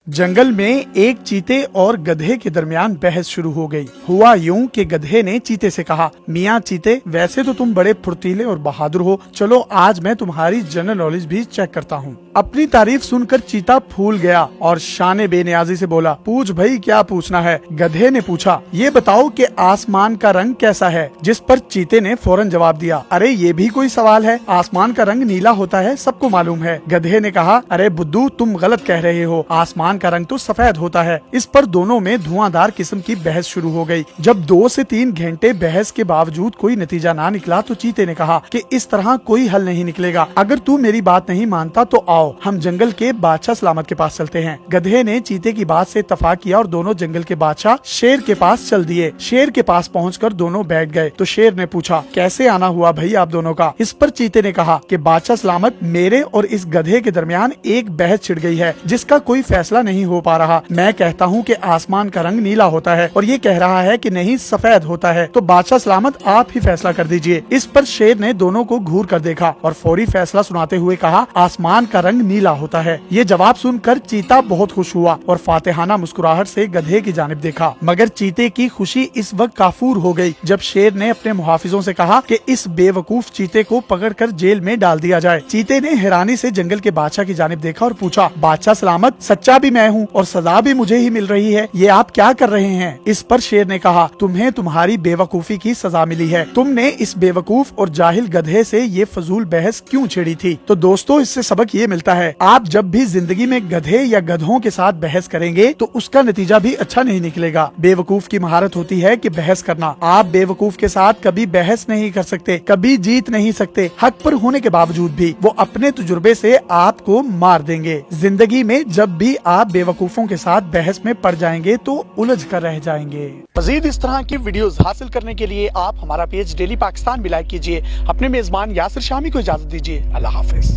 जंगल में एक चीते और गधे के दरमियान बहस शुरू हो गई। हुआ यूं कि गधे ने चीते से कहा, मियाँ चीते, वैसे तो तुम बड़े फुर्तीले और बहादुर हो, चलो आज मैं तुम्हारी जनरल नॉलेज भी चेक करता हूँ। अपनी तारीफ सुनकर चीता फूल गया और शाने बेनियाजी से बोला, पूछ भाई क्या पूछना है। गधे ने पूछा, ये बताओ कि आसमान का रंग कैसा है। जिस पर चीते ने फौरन जवाब दिया, अरे ये भी कोई सवाल है, आसमान का रंग नीला होता है, सबको मालूम है। गधे ने कहा, अरे बुद्धू, तुम गलत कह रहे हो, आसमान का रंग तो सफेद होता है। इस पर दोनों में धुआंधार किस्म की बहस शुरू हो गई। जब 2 से 3 घंटे बहस के बावजूद कोई नतीजा ना निकला तो चीते ने कहा कि इस तरह कोई हल नहीं निकलेगा। अगर तू मेरी बात नहीं मानता तो आओ हम जंगल के बादशाह सलामत के पास चलते हैं। गधे ने चीते की बात से इत्तेफाक किया और दोनों जंगल के बादशाह शेर के पास चल दिए। शेर के पास पहुंचकर दोनों बैठ गए तो शेर ने पूछा, कैसे आना हुआ भाई आप दोनों का। इस पर चीते ने कहा कि बादशाह सलामत, मेरे और इस गधे के दरमियान एक बहस छिड़ गई है जिसका कोई फैसला नहीं हो पा रहा। मैं कहता हूँ कि आसमान का रंग नीला होता है और ये कह रहा है कि नहीं सफेद होता है, तो बादशाह सलामत आप ही फैसला कर दीजिए। इस पर शेर ने दोनों को घूर कर देखा और फौरी फैसला सुनाते हुए कहा, आसमान का रंग नीला होता है। ये जवाब सुनकर चीता बहुत खुश हुआ और फातिहाना मुस्कुराहट से गधे की जानिब देखा। मगर चीते की खुशी इस वक्त काफूर हो गई जब शेर ने अपने मुहाफिजों से कहा कि इस बेवकूफ चीते को पकड़कर जेल में डाल दिया जाए। चीते ने हैरानी से जंगल के बादशाह की जानिब देखा और पूछा, बादशाह सलामत, सच्चा भी मैं हूँ और सजा भी मुझे ही मिल रही है, ये आप क्या कर रहे हैं। इस पर शेर ने कहा, तुम्हें तुम्हारी बेवकूफी की सजा मिली है। तुमने इस बेवकूफ और जाहिल गधे से ये फजूल बहस क्यों छेड़ी थी। तो दोस्तों, इससे सबक ये मिलता है, आप जब भी जिंदगी में गधे या गधों के साथ बहस करेंगे तो उसका नतीजा भी अच्छा नहीं निकलेगा। बेवकूफ की महारत होती है कि बहस करना। आप बेवकूफ के साथ कभी बहस नहीं कर सकते, कभी जीत नहीं सकते। हक पर होने के बावजूद भी वो अपने तजुर्बे से आपको मार देंगे। जिंदगी में जब भी आप बेवकूफों के साथ बहस में पड़ जाएंगे तो उलझ कर रह जाएंगे। मजीद इस तरह की वीडियोस हासिल करने के लिए आप हमारा पेज डेली पाकिस्तान भी लाइक कीजिए। अपने मेजबान यासिर शामी को इजाजत दीजिए। अल्लाह हाफिज।